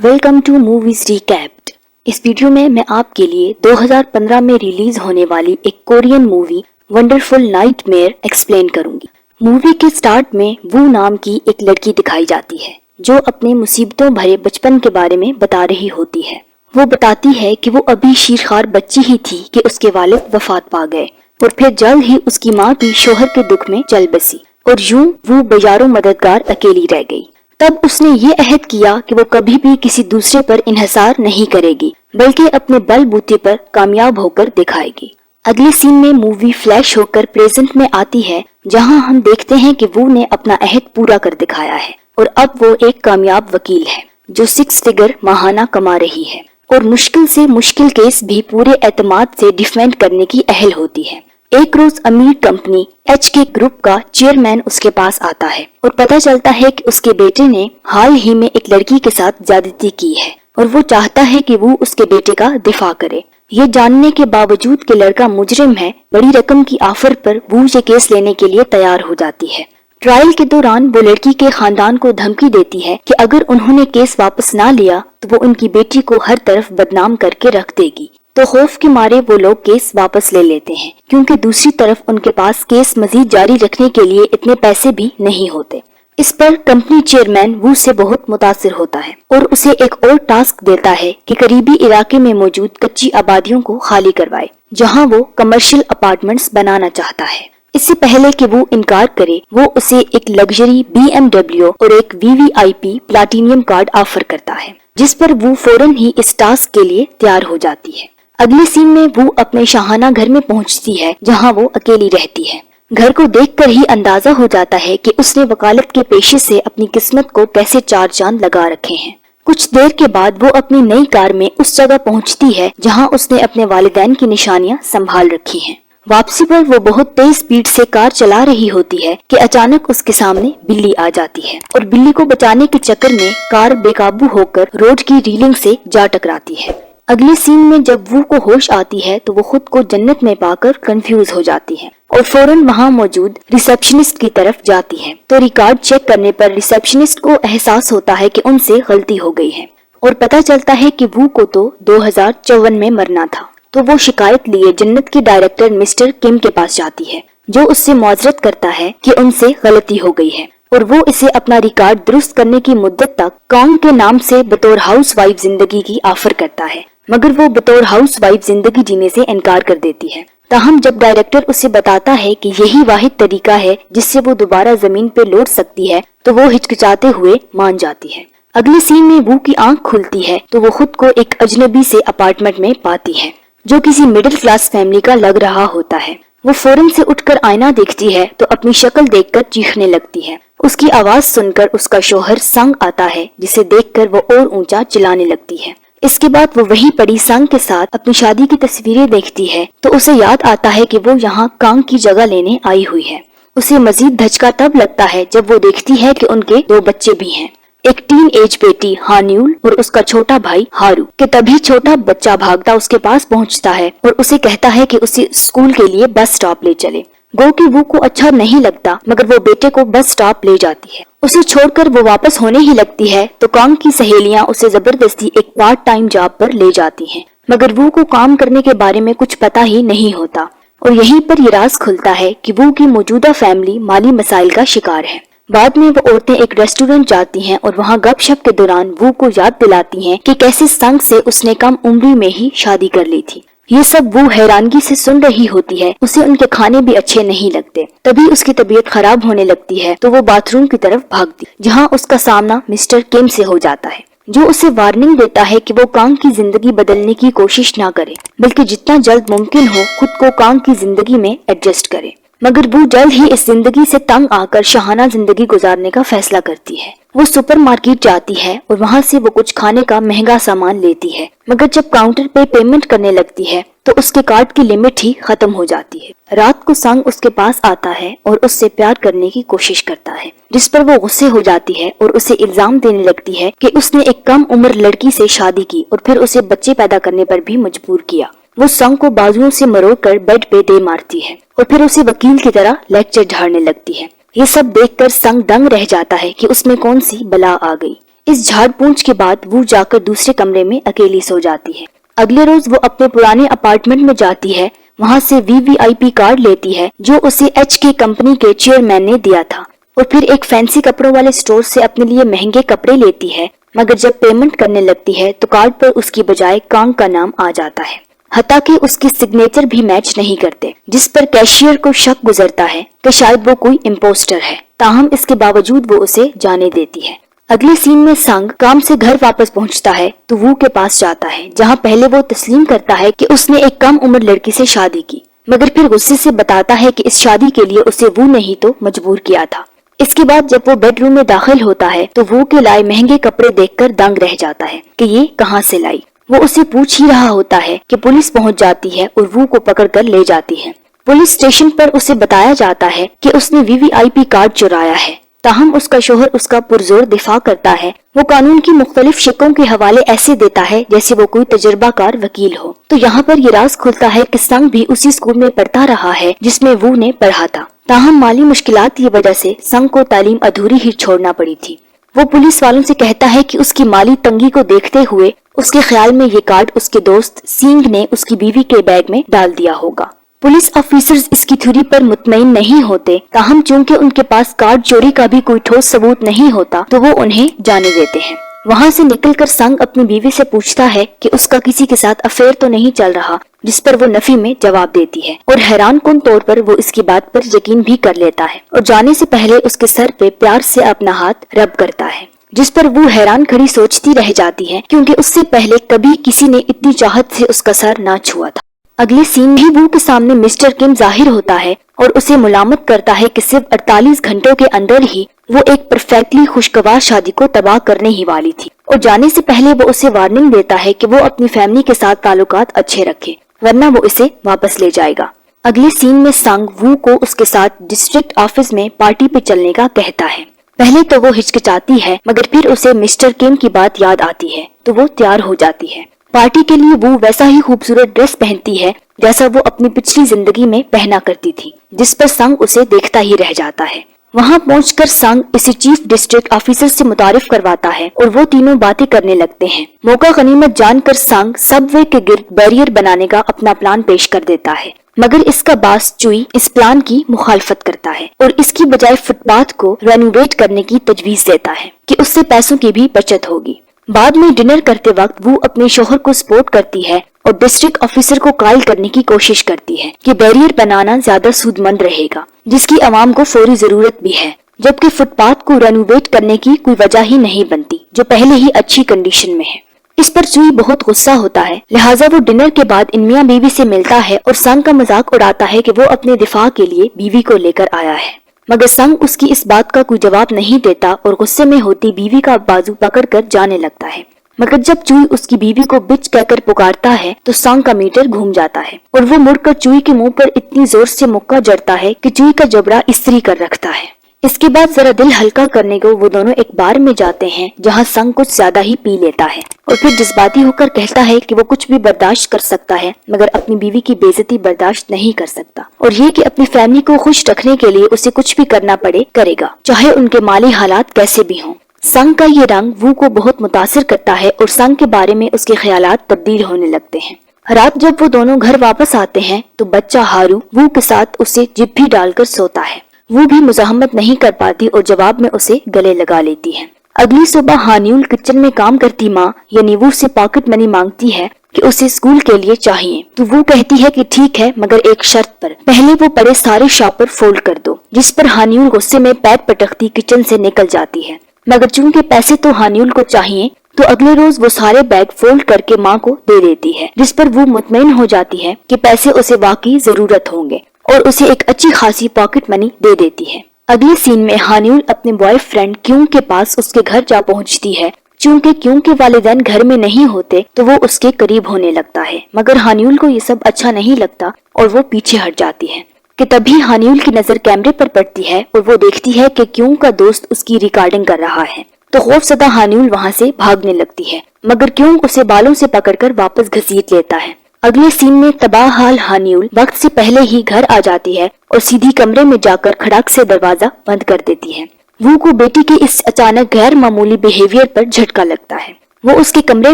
Welcome to movies रिकैप्ड। इस video में मैं आपके लिए 2015 में रिलीज होने वाली एक Korean movie wonderful nightmare explain करूंगी। मूवी के स्टार्ट में वू नाम की एक लड़की दिखाई जाती है जो अपने मुसीबतों भरे बचपन के बारे में बता रही होती है। वो बताती है कि वो अभी शीरखार बच्ची ही थी कि उसके वालिद वफात पा गए और फिर जल्द ही उसकी माँ भी शोहर के दुख में चल बसी और यूं वो बेजारो मददगार अकेली रह गई। तब उसने ये अहद किया कि वो कभी भी किसी दूसरे पर इन्हिसार नहीं करेगी बल्कि अपने बलबूते पर कामयाब होकर दिखाएगी। अगले सीन में मूवी फ्लैश होकर प्रेजेंट में आती है जहां हम देखते हैं कि वू ने अपना अहद पूरा कर दिखाया है और अब वो एक कामयाब वकील है जो 6 फिगर माहाना कमा रही है और मुश्किल से मुश्किल केस भी पूरे एतमाद से डिफेंड करने की अहल होती है। एक रोज अमीर कंपनी HK ग्रुप का चेयरमैन उसके पास आता है और पता चलता है कि उसके बेटे ने हाल ही में एक लड़की के साथ ज्यादती की है और वो चाहता है कि वो उसके बेटे का दिफा करे। ये जानने के बावजूद कि लड़का मुजरिम है, बड़ी रकम की ऑफर पर वो ये केस लेने के लिए तैयार हो जाती है। ट्रायल के दौरान वो लड़की के खानदान को धमकी देती है कि अगर उन्होंने केस वापस ना लिया तो वो उनकी बेटी को हर तरफ बदनाम करके रख देगी। तो खौफ के मारे वो लोग केस वापस ले लेते हैं क्योंकि दूसरी तरफ उनके पास केस मजीद जारी रखने के लिए इतने पैसे भी नहीं होते। इस पर कंपनी चेयरमैन वू से बहुत मुतासिर होता है और उसे एक और टास्क देता है कि करीबी इलाके में मौजूद कच्ची आबादियों को खाली करवाए जहां वो कमर्शियल अपार्टमेंट्स बनाना चाहता है। इससे पहले कि वो इनकार करे, वो उसे एक लग्जरी BMW और एक VVIP प्लाटिनियम कार्ड ऑफर करता है जिस पर वो फौरन ही इस टास्क के लिए तैयार हो जाती है। अगले सीन में वो अपने शाहाना घर में पहुंचती है जहां वो अकेली रहती है। घर को देखकर ही अंदाजा हो जाता है कि उसने वकालत के पेशे से अपनी किस्मत को कैसे चार चांद लगा रखे हैं। कुछ देर के बाद वो अपनी नई कार में उस जगह पहुंचती है जहां उसने अपने वालिदैन की निशानियां संभाल रखी हैं। वापसी पर वो बहुत तेज स्पीड से कार चला रही होती है कि अचानक उसके सामने बिल्ली आ जाती है और बिल्ली को बचाने के चक्कर में कार बेकाबू होकर रोड की रीलिंग से जा टकराती है। अगले सीन में जब वू को होश आती है तो वो खुद को जन्नत में पाकर कंफ्यूज हो जाती है और फौरन वहां मौजूद रिसेप्शनिस्ट की तरफ जाती है। तो रिकॉर्ड चेक करने पर रिसेप्शनिस्ट को एहसास होता है कि उनसे गलती हो गई है और पता चलता है कि वू को तो 2054 में मरना था। तो वो शिकायत लिए जन्नत के डायरेक्टर मिस्टर किम के पास जाती है जो उससे मुआजरत करता है कि उनसे गलती हो गई है और वो इसे अपना रिकॉर्ड दुरुस्त करने की मुद्दत तक कॉन्ग के नाम से बतौर हाउस वाइफ जिंदगी की ऑफर करता है, मगर वो बतौर हाउस वाइफ जिंदगी जीने से इनकार कर देती है। ताहम जब डायरेक्टर उसे बताता है कि यही वाहिद तरीका है जिससे वो दोबारा जमीन पे लौट सकती है तो वो हिचकिचाते हुए मान जाती है। अगले सीन में वू की आंख खुलती है तो वो खुद को एक अजनबी से अपार्टमेंट में पाती है जो किसी मिडिल क्लास फैमिली का लग रहा होता है। वो फौरन से उठकर आईना देखती है तो अपनी शक्ल देखकर चीखने लगती है। उसकी आवाज सुनकर उसका शौहर संग आता है जिसे देखकर वो और ऊंचा चिल्लाने लगती है। इसके बाद वो वहीं पड़ी संग के साथ अपनी शादी की तस्वीरें देखती है तो उसे याद आता है कि वो यहाँ कांग की जगह लेने आई हुई है। उसे मजीद धचका तब लगता है जब वो देखती है कि उनके 2 बच्चे भी हैं, एक टीन एज बेटी हान्यूल और उसका छोटा भाई हारू। कि तभी छोटा बच्चा भागता उसके पास पहुंचता है और उसे कहता है कि उसे स्कूल के लिए बस स्टॉप ले चले। गो कि वो को अच्छा नहीं लगता मगर वो बेटे को बस स्टॉप ले जाती है। उसे छोड़कर वो वापस होने ही लगती है तो काम की सहेलियां उसे जबरदस्ती एक पार्ट टाइम जॉब पर ले जाती हैं, मगर वो को काम करने के बारे में कुछ पता ही नहीं होता और यहीं पर ये राज खुलता है कि वो की मौजूदा फैमिली माली मसाइल का शिकार है। बाद में वो औरतें एक रेस्टोरेंट जाती हैं और वहाँ गपशप के दौरान वो को याद दिलाती हैं कि कैसे संग से उसने कम उम्री में ही शादी कर ली थी। ये सब वो हैरानगी से सुन रही होती है। उसे उनके खाने भी अच्छे नहीं लगते। तभी उसकी तबीयत खराब होने लगती है तो वो बाथरूम की तरफ भागती जहाँ उसका सामना मिस्टर किम से हो जाता है जो उसे वार्निंग देता है कि वो कांग की जिंदगी बदलने की कोशिश ना करे बल्कि जितना जल्द मुमकिन हो खुद को कांग की जिंदगी में एडजस्ट करे। मगर वो जल्द ही इस जिंदगी से तंग आकर शाहाना जिंदगी गुजारने का फैसला करती है। वो सुपरमार्केट जाती है और वहाँ से वो कुछ खाने का महंगा सामान लेती है, मगर जब काउंटर पे पेमेंट करने लगती है तो उसके कार्ड की लिमिट ही खत्म हो जाती है। रात को संग उसके पास आता है और उससे प्यार करने की कोशिश करता है जिस पर वो गुस्से हो जाती है और उसे इल्जाम देने लगती है कि उसने एक कम उम्र लड़की से शादी की और फिर उसे बच्चे पैदा करने पर भी मजबूर किया। वो संग को बाजुओं से मरोड़कर बेड पे दे मारती है और फिर उसे वकील की तरह लेक्चर झाड़ने लगती है। ये सब देखकर संग दंग रह जाता है कि उसमें कौन सी बला आ गई। इस झाड़ पूंछ के बाद वो जाकर दूसरे कमरे में अकेली सो जाती है। अगले रोज वो अपने पुराने अपार्टमेंट में जाती है, वहाँ से VVIP कार्ड लेती है जो उसे HK कंपनी के चेयरमैन ने दिया था, और फिर एक फैंसी कपड़ों वाले स्टोर से अपने लिए महंगे कपड़े लेती है। मगर जब पेमेंट करने लगती है तो कार्ड पर उसकी बजाय कांग का नाम आ जाता है, हालांकि उसके सिग्नेचर भी मैच नहीं करते, जिस पर कैशियर को शक गुजरता है कि शायद वो कोई इम्पोस्टर है। ताहम इसके बावजूद वो उसे जाने देती है। अगले सीन में संग काम से घर वापस पहुंचता है तो वू के पास जाता है, जहां पहले वो तस्लीम करता है कि उसने एक कम उम्र लड़की से शादी की, मगर फिर गुस्से से बताता है कि इस शादी के लिए उसे वू ने ही तो मजबूर किया था। इसके बाद जब वो बेडरूम में दाखिल होता है तो वू के लाए महंगे कपड़े देखकर दंग रह जाता है कि ये कहाँ से लाई। वो उसे पूछ ही रहा होता है कि पुलिस पहुंच जाती है और वू को पकड़कर ले जाती है। पुलिस स्टेशन पर उसे बताया जाता है कि उसने VVIP कार्ड चुराया है। ताहम उसका शोहर उसका पुरजोर दिफा करता है। वो कानून की मुख्तलिफ शिकों के हवाले ऐसे देता है जैसे वो कोई तजुर्बाकार वकील हो। तो यहाँ पर ये राज खुलता है कि संग भी उसी स्कूल में पढ़ता रहा है जिसमें वू ने पढ़ा था। ताहम माली मुश्किलात की वजह से संग को तालीम अधूरी ही छोड़ना पड़ी थी। वो पुलिस वालों से कहता है कि उसकी माली तंगी को देखते हुए उसके ख्याल में ये कार्ड उसके दोस्त सिंग ने उसकी बीवी के बैग में डाल दिया होगा। पुलिस ऑफिसर्स इसकी थ्योरी पर मुतमईन नहीं होते, ताहम चूंकि उनके पास कार्ड चोरी का भी कोई ठोस सबूत नहीं होता तो वो उन्हें जाने देते हैं। वहाँ से निकलकर संग अपनी बीवी से पूछता है कि उसका किसी के साथ अफेयर तो नहीं चल रहा, जिस पर वो नफी में जवाब देती है और हैरानकुन तौर पर वो इसकी बात पर यकीन भी कर लेता है और जाने से पहले उसके सर पे प्यार से अपना हाथ रब करता है, जिस पर वो हैरान खड़ी सोचती रह जाती है क्योंकि उससे पहले कभी किसी ने इतनी चाहत से उसका सर ना छुआ था। अगले सीन में वू के सामने मिस्टर किम जाहिर होता है और उसे मुलामत करता है कि सिर्फ 48 घंटों के अंदर ही वो एक परफेक्टली खुशगवार शादी को तबाह करने ही वाली थी, और जाने से पहले वो उसे वार्निंग देता है कि वो अपनी फैमिली के साथ ताल्लुकात अच्छे रखे वरना वो इसे वापस ले जाएगा। अगले सीन में संग वू को उसके साथ डिस्ट्रिक्ट ऑफिस में पार्टी पे चलने का कहता है। पहले तो वो हिचकिचाती है, मगर फिर उसे मिस्टर किम की बात याद आती है तो वो तैयार हो जाती है। पार्टी के लिए वो वैसा ही खूबसूरत ड्रेस पहनती है जैसा वो अपनी पिछली जिंदगी में पहना करती थी, जिस पर संग उसे देखता ही रह जाता है। वहाँ पहुंचकर संग इसे चीफ डिस्ट्रिक्ट ऑफिसर से मुतारिफ करवाता है और वो तीनों बातें करने लगते हैं। मौका गनीमत जानकर संग सबवे के गिर्द बैरियर बनाने का अपना प्लान पेश कर देता है, मगर इसका बास चुई इस प्लान की मुखालफत करता है और इसकी बजाय फुटपाथ को रेनोवेट करने की तजवीज देता है कि उससे पैसों की भी बचत होगी। बाद में डिनर करते वक्त वो अपने शोहर को सपोर्ट करती है और डिस्ट्रिक्ट ऑफिसर को कायल करने की कोशिश करती है कि बैरियर बनाना ज्यादा सूदमंद रहेगा, जिसकी आवाम को फौरी जरूरत भी है, जबकि फुटपाथ को रेनोवेट करने की कोई वजह ही नहीं बनती जो पहले ही अच्छी कंडीशन में है। इस पर चुई बहुत गुस्सा होता है, लिहाजा वो डिनर के बाद इन मियां बीवी से मिलता है और संग का मजाक उड़ाता है कि वो अपने दिफा के लिए बीवी को लेकर आया है, मगर संग उसकी इस बात का कोई जवाब नहीं देता और गुस्से में होती बीवी का बाजू पकड़कर जाने लगता है। मगर जब चुई उसकी बीवी को बिच कहकर पुकारता है तो संग का मीटर घूम जाता है और वो मुड़कर चुई के मुंह पर इतनी जोर से मुक्का जड़ता है कि चुई का जबड़ा इस्त्री कर रखता है। इसके बाद जरा दिल हल्का करने को वो दोनों एक बार में जाते हैं जहाँ संग कुछ ज्यादा ही पी लेता है और फिर जज्बाती होकर कहता है कि वो कुछ भी बर्दाश्त कर सकता है मगर अपनी बीवी की बेइज्जती बर्दाश्त नहीं कर सकता, और ये कि अपनी फैमिली को खुश रखने के लिए उसे कुछ भी करना पड़े करेगा, चाहे उनके माली हालात कैसे भी हों। संग का ये रंग वू को बहुत मुतासिर करता है और संग के बारे में उसके ख्यालात तब्दील होने लगते हैं। रात जब वो दोनों घर वापस आते हैं तो बच्चा हारू वू के साथ उसे जिप भी डालकर सोता है। वो भी मुजाहमत नहीं कर पाती और जवाब में उसे गले लगा लेती है। अगली सुबह हानिउल किचन में काम करती माँ यानी वू से पॉकेट मनी मांगती है कि उसे स्कूल के लिए चाहिए, तो वो कहती है कि ठीक है मगर एक शर्त पर, पहले वो पड़े सारे शॉपर फोल्ड कर दो, जिस पर हानिउल गुस्से में पैर पटकती किचन से निकल जाती है। मगर चूंकि पैसे तो हानिउल को चाहिए तो अगले रोज वो सारे बैग फोल्ड करके माँ को दे देती है, जिस पर वो मुतमईन हो जाती है कि पैसे उसे वाकई जरूरत होंगे और उसे एक अच्छी खासी पॉकेट मनी दे देती है। अगले सीन में हानिउल अपने बॉयफ्रेंड क्यूंग के पास उसके घर जा पहुंचती है। चूंकि क्यूंग के वालिदैन घर में नहीं होते तो वो उसके करीब होने लगता है, मगर हानिउल को ये सब अच्छा नहीं लगता और वो पीछे हट जाती है कि तभी हानिउल की नजर कैमरे पर पड़ती है और वो देखती है कि क्यूंग का दोस्त उसकी रिकॉर्डिंग कर रहा है। तो खौफजदा हानिउल वहाँ से भागने लगती है, मगर क्यूंग उसे बालों से पकड़कर वापस घसीट लेता है। अगले सीन में तबाह हाल हानिउल वक्त से पहले ही घर आ जाती है और सीधी कमरे में जाकर खड़ाक से दरवाजा बंद कर देती है। वो को बेटी के इस अचानक गैर मामूली बिहेवियर पर झटका लगता है। वो उसके कमरे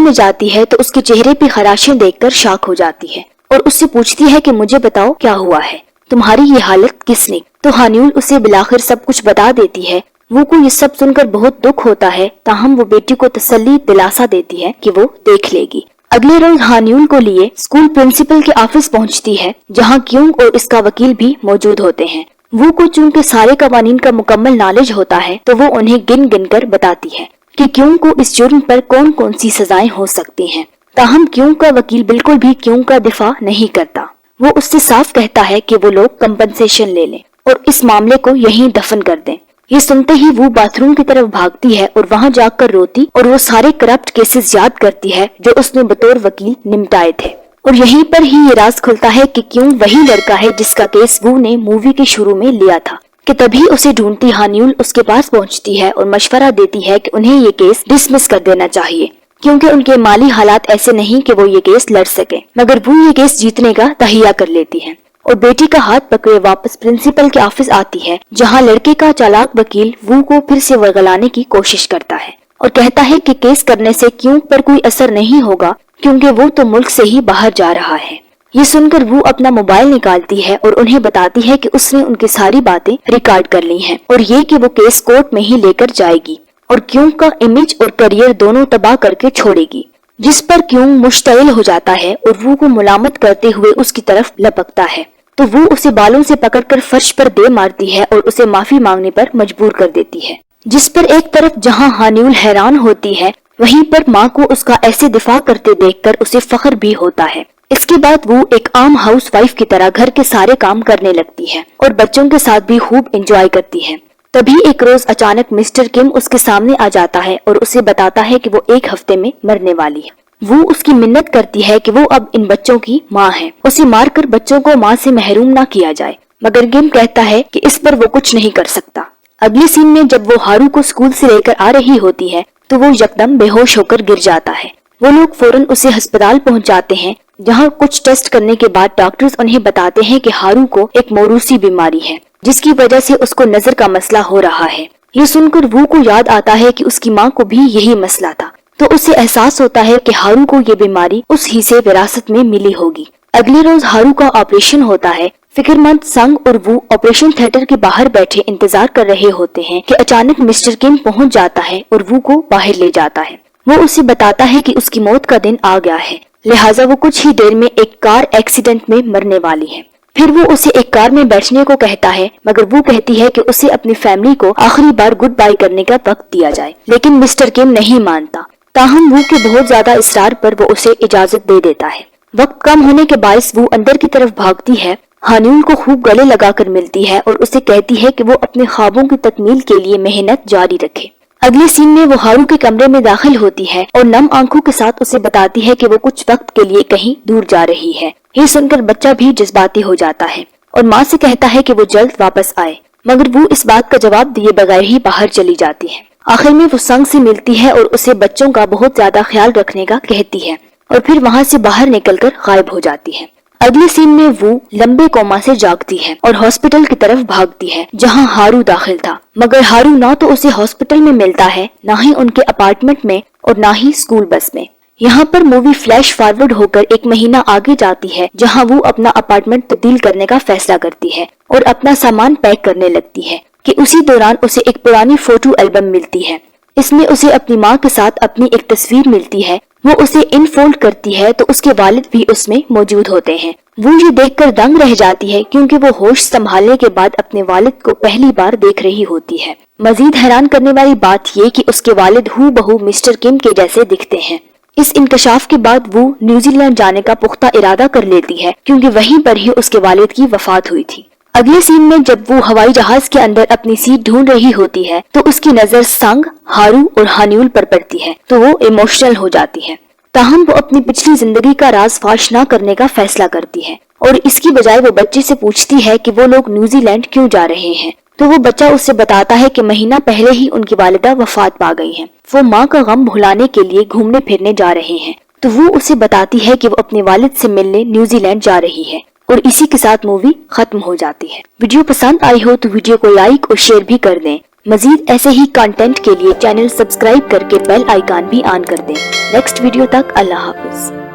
में जाती है तो उसके चेहरे पे खराशें देखकर शॉक हो जाती है और उससे पूछती है कि मुझे बताओ क्या हुआ है, तुम्हारी ये हालत किसने। तो हानिउल उसे बिलाखिर सब कुछ बता देती है। वो को ये सब सुनकर बहुत दुख होता है, ताहम वो बेटी को तसल्ली दिलासा देती है कि वो देख लेगी। अगले रोज हानिउल को लिए स्कूल प्रिंसिपल के ऑफिस पहुंचती है, जहां क्यूंग और इसका वकील भी मौजूद होते हैं। वो को चूंकि सारे कवानीन का मुकम्मल नॉलेज होता है तो वो उन्हें गिन गिन कर बताती है कि क्यूंग को इस जुर्म पर कौन कौन सी सजाएं हो सकती हैं। ताहम क्यूंग का वकील बिल्कुल भी क्यूंग का दिफा नहीं करता। वो उससे साफ कहता है कि वो लोग कंपनसेशन ले लें और इस मामले को यहीं दफन कर दें। ये सुनते ही वो बाथरूम की तरफ भागती है और वहाँ जाकर रोती और वो सारे करप्ट केसेस याद करती है जो उसने बतौर वकील निपटाए थे। और यहीं पर ही ये राज खुलता है कि क्यों वही लड़का है जिसका केस वो ने मूवी के शुरू में लिया था। कि तभी उसे ढूंढती हानिउल उसके पास पहुंचती है और मशवरा देती है कि उन्हें ये केस डिसमिस कर देना चाहिए, क्योंकि उनके माली हालात ऐसे नहीं कि वो ये केस लड़ सके। मगर वो ये केस जीतने का तहिया कर लेती है और बेटी का हाथ पकड़े वापस प्रिंसिपल के ऑफिस आती है, जहां लड़के का चालाक वकील वू को फिर से वर्गलाने की कोशिश करता है और कहता है कि केस करने से क्यों पर कोई असर नहीं होगा, क्योंकि वो तो मुल्क से ही बाहर जा रहा है। ये सुनकर वो अपना मोबाइल निकालती है और उन्हें बताती है कि उसने उनकी सारी बातें रिकॉर्ड कर ली हैं और ये कि वो केस कोर्ट में ही लेकर जाएगी और क्यों का इमेज और करियर दोनों तबाह करके छोड़ेगी। जिस पर क्यों मुश्तइल हो जाता है और वो को मुलामत करते हुए उसकी तरफ लपकता है, तो वो उसे बालों से पकड़कर फर्श पर दे मारती है और उसे माफी मांगने पर मजबूर कर देती है। जिस पर एक तरफ जहां हानिउल हैरान होती है, वहीं पर माँ को उसका ऐसे दिफा करते देखकर उसे फख्र भी होता है। इसके बाद वो एक आम हाउस वाइफ की तरह घर के सारे काम करने लगती है और बच्चों के साथ भी खूब एंजॉय करती है। तभी एक रोज अचानक मिस्टर किम उसके सामने आ जाता है और उसे बताता है कि वो 1 हफ्ते में मरने वाली है। वो उसकी मिन्नत करती है कि वो अब इन बच्चों की माँ है, उसे मारकर बच्चों को माँ से महरूम ना किया जाए। मगर किम कहता है कि इस पर वो कुछ नहीं कर सकता। अगले सीन में जब वो हारू को स्कूल से लेकर आ रही होती है तो वो यकदम बेहोश होकर गिर जाता है। वो लोग फौरन उसे अस्पताल पहुंचाते हैं, जहां कुछ टेस्ट करने के बाद डॉक्टर्स उन्हें बताते हैं कि हारू को एक मौरूसी बीमारी है, जिसकी वजह से उसको नजर का मसला हो रहा है। ये सुनकर वो को याद आता है कि उसकी माँ को भी यही मसला था, तो उसे एहसास होता है कि हारू को ये बीमारी उस ही से विरासत में मिली होगी। अगले रोज हारू का ऑपरेशन होता है। फिक्रमंद संग और वो ऑपरेशन थिएटर के बाहर बैठे इंतजार कर रहे होते हैं कि अचानक मिस्टर किम पहुंच जाता है और वो को बाहर ले जाता है। वो उसे बताता है कि उसकी मौत का दिन आ गया है, लिहाजा वो कुछ ही देर में एक कार एक्सीडेंट में मरने वाली है। फिर वो उसे एक कार में बैठने को कहता है, मगर वो कहती है कि उसे अपनी फैमिली को आखिरी बार गुड बाय करने का वक्त दिया जाए, लेकिन मिस्टर किम नहीं मानता। ताहम वो के बहुत ज्यादा इसरार पर वो उसे इजाजत दे देता है। वक्त कम होने के बायस वो अंदर की तरफ भागती है, हानिउल को खूब गले लगाकर मिलती है और उसे कहती है कि वो अपने ख्वाबों की तकमील के लिए मेहनत जारी रखे। अगले सीन में वो हारू के कमरे में दाखिल होती है और नम आंखों के साथ उसे बताती है कि वो कुछ वक्त के लिए कहीं दूर जा रही है। ये सुनकर बच्चा भी जज्बाती हो जाता है और माँ से कहता है कि वो जल्द वापस आए, मगर वो इस बात का जवाब दिए बगैर ही बाहर चली जाती है। आखिर में वो संग से मिलती है और उसे बच्चों का बहुत ज्यादा ख्याल रखने का कहती है और फिर वहाँ से बाहर निकलकर गायब हो जाती है। अगले सीन में वो लंबे कोमा से जागती है और हॉस्पिटल की तरफ भागती है, जहां हारू दाखिल था। मगर हारू ना तो उसे हॉस्पिटल में मिलता है, ना ही उनके अपार्टमेंट में और ना ही स्कूल बस में। यहाँ पर मूवी फ्लैश फॉरवर्ड होकर 1 महीना आगे जाती है, जहाँ वो अपना अपार्टमेंट तब्दील करने का फैसला करती है और अपना सामान पैक करने लगती है कि उसी दौरान उसे एक पुरानी फोटो एल्बम मिलती है। इसमें उसे अपनी माँ के साथ अपनी एक तस्वीर मिलती है। वो उसे इनफोल्ड करती है तो उसके वालिद भी उसमें मौजूद होते हैं। वो ये देखकर दंग रह जाती है, क्योंकि वो होश संभालने के बाद अपने वालिद को पहली बार देख रही होती है। मजीद हैरान करने वाली बात ये कि उसके वालिद हूबहू मिस्टर किम के जैसे दिखते हैं। इस इंकशाफ के बाद वो न्यूजीलैंड जाने का पुख्ता इरादा कर लेती है, क्योंकि वहीं पर ही उसके वालिद की वफात हुई थी। अगले सीन में जब वो हवाई जहाज के अंदर अपनी सीट ढूंढ रही होती है तो उसकी नजर संग, हारू और हानिउल पर पड़ती है, तो वो इमोशनल हो जाती है। ताहम वो अपनी पिछली जिंदगी का राज फाश न करने का फैसला करती है और इसकी बजाय वो बच्चे से पूछती है कि वो लोग न्यूजीलैंड क्यों जा रहे हैं। तो वो बच्चा उससे बताता है कि महीना पहले ही उनकी वालिदा वफात पा गई है। वो माँ का गम भुलाने के लिए घूमने फिरने जा रहे हैं। तो वो उसे बताती है कि वो अपने वालिद से मिलने न्यूजीलैंड जा रही है और इसी के साथ मूवी खत्म हो जाती है। वीडियो पसंद आई हो तो वीडियो को लाइक और शेयर भी कर दें। मजीद ऐसे ही कंटेंट के लिए चैनल सब्सक्राइब करके बेल आइकन भी ऑन कर दें। नेक्स्ट वीडियो तक अल्लाह हाफिज।